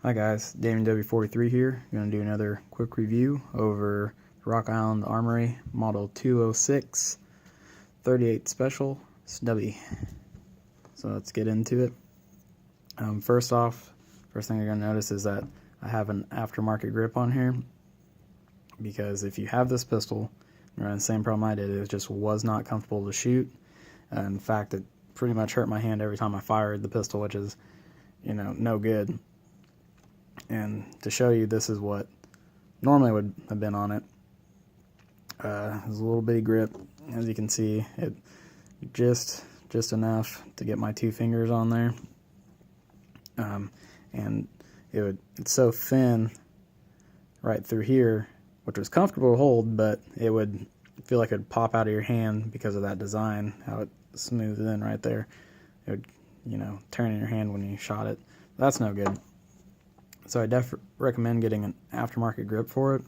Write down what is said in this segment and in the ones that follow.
Hi guys, Damien W43 here. I'm going to do another quick review over Rock Island Armory Model 206 38 Special Snubby. So let's get into it. First thing you're going to notice is that I have an aftermarket grip on here, because if you have this pistol, you're running the same problem I did. It just was not comfortable to shoot. In fact, it pretty much hurt my hand every time I fired the pistol, which is, no good. And to show you, this is what normally would have been on it. There's a little bitty grip, as you can see. It just enough to get my two fingers on there. And it's so thin right through here, which was comfortable to hold, but it would feel like it would pop out of your hand because of that design, how it smoothed in right there. It would, turn in your hand when you shot it. That's no good. So I definitely recommend getting an aftermarket grip for it,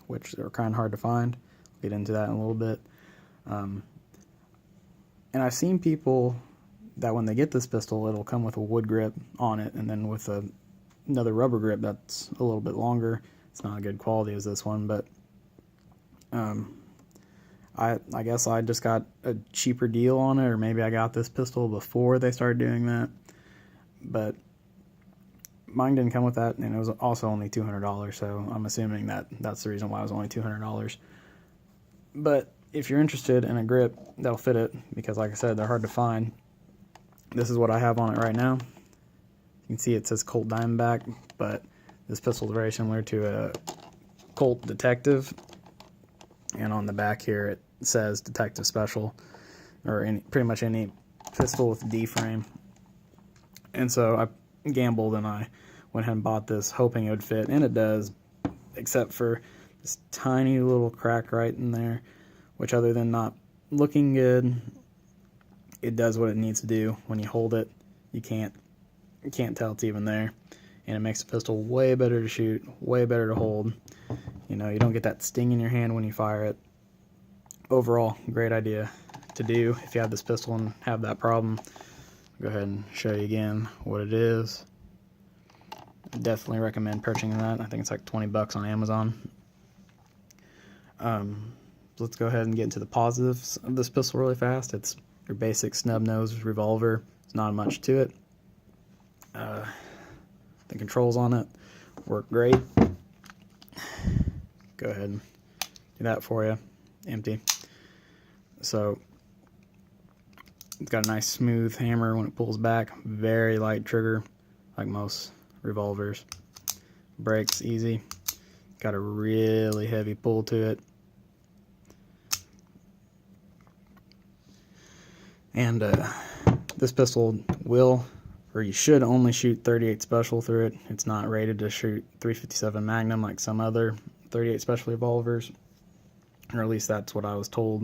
which are kind of hard to find. I'll get into that in a little bit. And I've seen people that when they get this pistol, it'll come with a wood grip on it, and then with another rubber grip that's a little bit longer. It's not a good quality as this one, but I guess I just got a cheaper deal on it, or maybe I got this pistol before they started doing that. But mine didn't come with that, and it was also only $200, so I'm assuming that's the reason why it was only $200. But if you're interested in a grip that'll fit it, because like I said, they're hard to find, this is what I have on it right now. You can see it says Colt Diamondback, but this pistol is very similar to a Colt Detective, and on the back here it says Detective Special, or pretty much any pistol with D-frame. And so I gambled and I went ahead and bought this, hoping it would fit, and it does, except for this tiny little crack right in there, which, other than not looking good, it does what it needs to do. When you hold it, you can't tell it's even there, and it makes the pistol way better to shoot, way better to hold. You don't get that sting in your hand when you fire it. Overall, great idea to do if you have this pistol and have that problem. Go ahead and show you again what it is. I definitely recommend purchasing that. I think it's like 20 bucks on Amazon. Let's go ahead and get into the positives of this pistol really fast. It's your basic snub nose revolver. There's not much to it. The controls on it work great. Go ahead and do that for you. Empty. So it's got a nice smooth hammer when it pulls back. Very light trigger, like most revolvers. Brakes easy. Got a really heavy pull to it. And this pistol will, or you should, only shoot 38 Special through it. It's not rated to shoot 357 Magnum like some other 38 Special revolvers, or at least that's what I was told,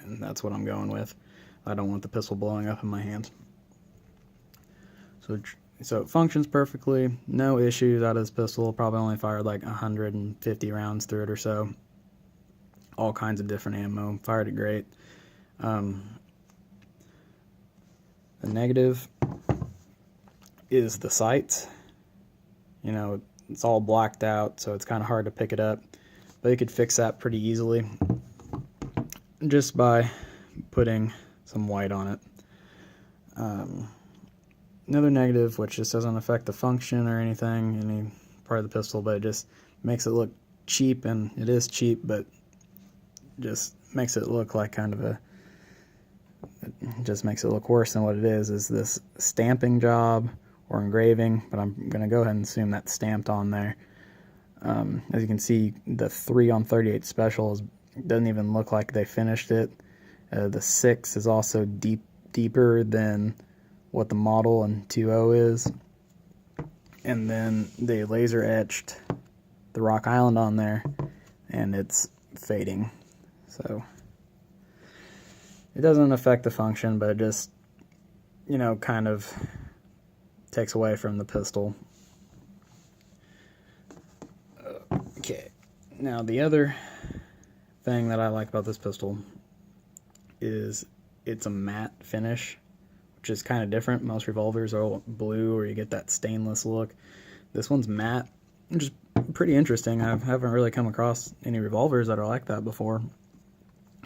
and that's what I'm going with. I don't want the pistol blowing up in my hand. So it functions perfectly, no issues out of this pistol. Probably only fired like 150 rounds through it or so. All kinds of different ammo, fired it great. The negative is the sights. It's all blacked out, so it's kind of hard to pick it up, but you could fix that pretty easily just by putting some white on it. Another negative, which just doesn't affect the function or anything, any part of the pistol, but it just makes it look cheap, and it is cheap, but just makes it look like it just makes it look worse than what it is this stamping job or engraving, but I'm going to go ahead and assume that's stamped on there. As you can see, the 3 on 38 Special doesn't even look like they finished it. The 6 is also deeper than what the model and 2.0 is. And then they laser etched the Rock Island on there, and it's fading. So it doesn't affect the function, but it just, kind of takes away from the pistol. Okay, now the other thing that I like about this pistol is it's a matte finish, which is kind of different. Most revolvers are all blue, or you get that stainless look. This one's matte, which is pretty interesting. I haven't really come across any revolvers that are like that before,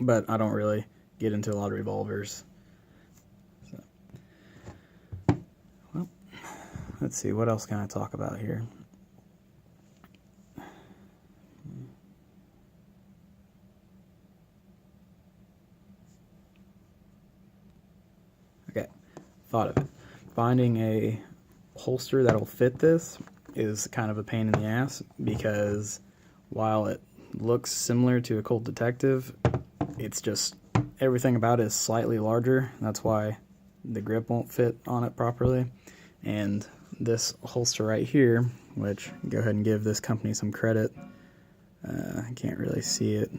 but I don't really get into a lot of revolvers. So, well, let's see, what else can I talk about here? Okay, thought of it. Finding a holster that'll fit this is kind of a pain in the ass, because while it looks similar to a Colt Detective, it's just everything about it is slightly larger. That's why the grip won't fit on it properly. And this holster right here, which, go ahead and give this company some credit, I can't really see it,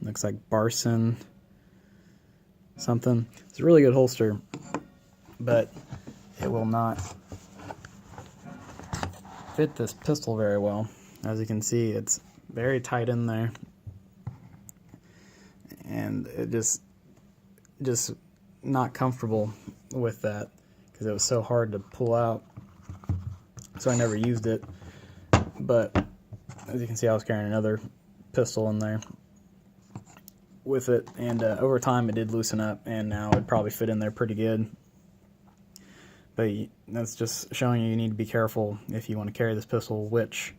looks like Barson something. It's a really good holster, but it will not fit this pistol very well. As you can see, it's very tight in there, and it just not comfortable with that, because it was so hard to pull out, so I never used it. But as you can see, I was carrying another pistol in there with it, and over time it did loosen up, and now it'd probably fit in there pretty good. But that's just showing you need to be careful if you want to carry this pistol, which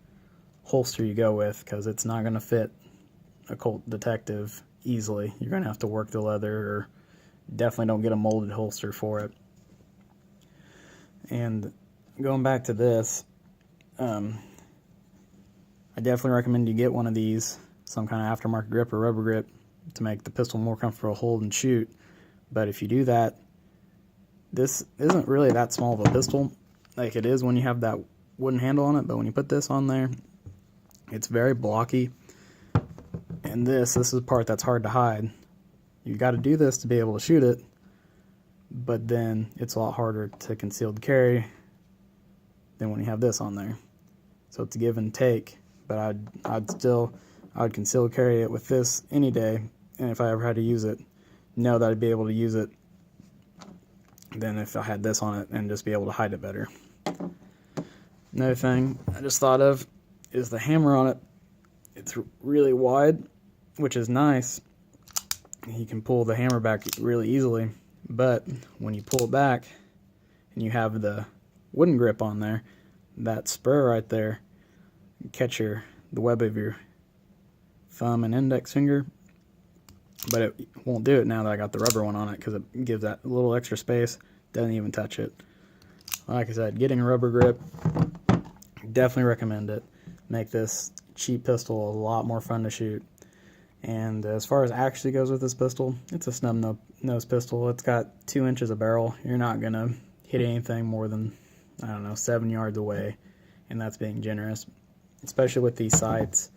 holster you go with, because it's not going to fit a Colt Detective easily. You're going to have to work the leather, or definitely don't get a molded holster for it. And going back to this, I definitely recommend you get one of these, some kind of aftermarket grip or rubber grip, to make the pistol more comfortable to hold and shoot. But if you do that, this isn't really that small of a pistol. Like it is when you have that wooden handle on it, but when you put this on there, it's very blocky. And this is the part that's hard to hide. You got to do this to be able to shoot it, but then it's a lot harder to concealed carry than when you have this on there. So it's a give and take, but I'd concealed carry it with this any day, and if I ever had to use it, know that I'd be able to use it than if I had this on it and just be able to hide it better. Another thing I just thought of is the hammer on it. It's really wide, which is nice. You can pull the hammer back really easily, but when you pull it back and you have the wooden grip on there, that spur right there can catch the web of your thumb and index finger, but it won't do it now that I got the rubber one on it, because it gives that little extra space, doesn't even touch it. Like I said, getting a rubber grip, definitely recommend it. Make this cheap pistol a lot more fun to shoot. And as far as actually goes with this pistol, it's a snub nose pistol. It's got 2 inches of barrel. You're not going to hit anything more than, I don't know, 7 yards away, and that's being generous, especially with these sights.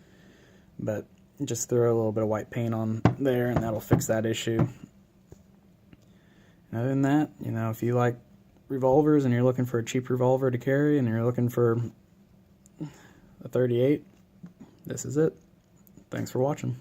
But just throw a little bit of white paint on there, and that'll fix that issue. And other than that, you know, if you like revolvers and you're looking for a cheap revolver to carry, and you're looking for a .38, this is it. Thanks for watching.